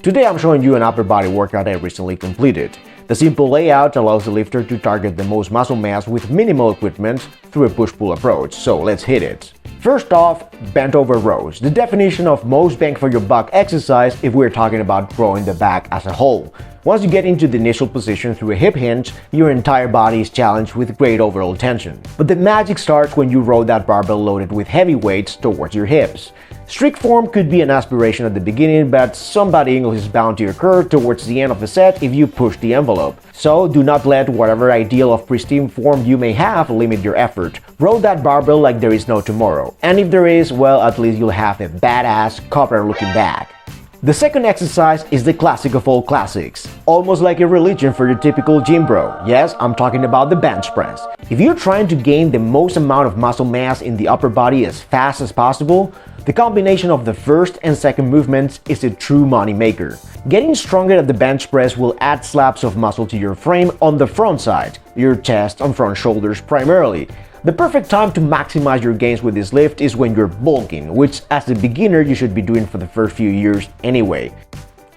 Today I'm showing you an upper body workout I recently completed. The simple layout allows the lifter to target the most muscle mass with minimal equipment through a push-pull approach, so let's hit it. First off, bent over rows, the definition of most bang for your buck exercise if we're talking about growing the back as a whole. Once you get into the initial position through a hip hinge, your entire body is challenged with great overall tension. But the magic starts when you roll that barbell loaded with heavy weights towards your hips. Strict form could be an aspiration at the beginning, but some body angle is bound to occur towards the end of the set if you push the envelope. So do not let whatever ideal of pristine form you may have limit your effort. Roll that barbell like there is no tomorrow. And if there is, well, at least you'll have a badass copper looking back. The second exercise is the classic of all classics, almost like a religion for your typical gym bro. Yes, I'm talking about the bench press. If you're trying to gain the most amount of muscle mass in the upper body as fast as possible, the combination of the first and second movements is a true money maker. Getting stronger at the bench press will add slabs of muscle to your frame on the front side, your chest and front shoulders primarily. The perfect time to maximize your gains with this lift is when you're bulking, which as a beginner you should be doing for the first few years anyway.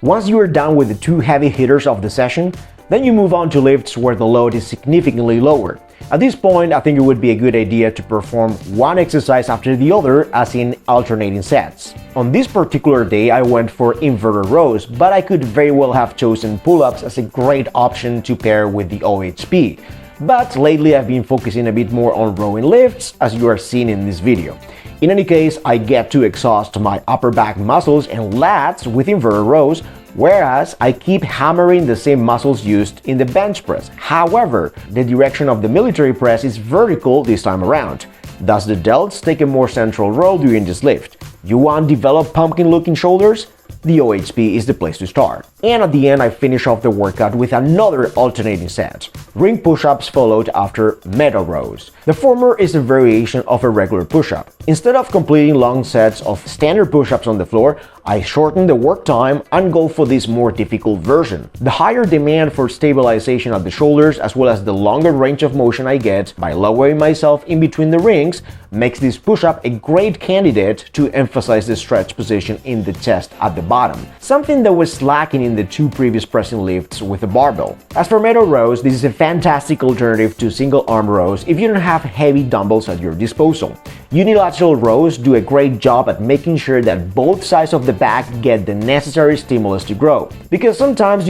Once you are done with the two heavy hitters of the session, then you move on to lifts where the load is significantly lower. At this point, I think it would be a good idea to perform one exercise after the other, as in alternating sets. On this particular day, I went for inverted rows, but I could very well have chosen pull-ups as a great option to pair with the OHP. But lately I've been focusing a bit more on rowing lifts, as you are seeing in this video. In any case, I get to exhaust my upper back muscles and lats with inverted rows, whereas I keep hammering the same muscles used in the bench press. However, the direction of the military press is vertical this time around. Thus the delts take a more central role during this lift. You want developed pumpkin-looking shoulders? The OHP is the place to start. And at the end, I finish off the workout with another alternating set. Ring push-ups followed after Meadow rows. The former is a variation of a regular push-up. Instead of completing long sets of standard push-ups on the floor, I shorten the work time and go for this more difficult version. The higher demand for stabilization at the shoulders, as well as the longer range of motion I get by lowering myself in between the rings, makes this push-up a great candidate to emphasize the stretch position in the chest at the bottom, something that was lacking in the two previous pressing lifts with a barbell. As for Meadow rows, this is a fantastic alternative to single arm rows if you don't have heavy dumbbells at your disposal. Unilateral rows do a great job at making sure that both sides of the back get the necessary stimulus to grow. Because sometimes,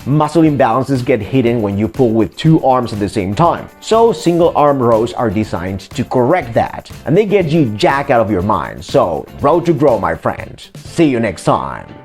muscle imbalances get hidden when you pull with two arms at the same time. So single arm rows are designed to correct that, and they get you jacked out of your mind. So row to grow, my friend. See you next time.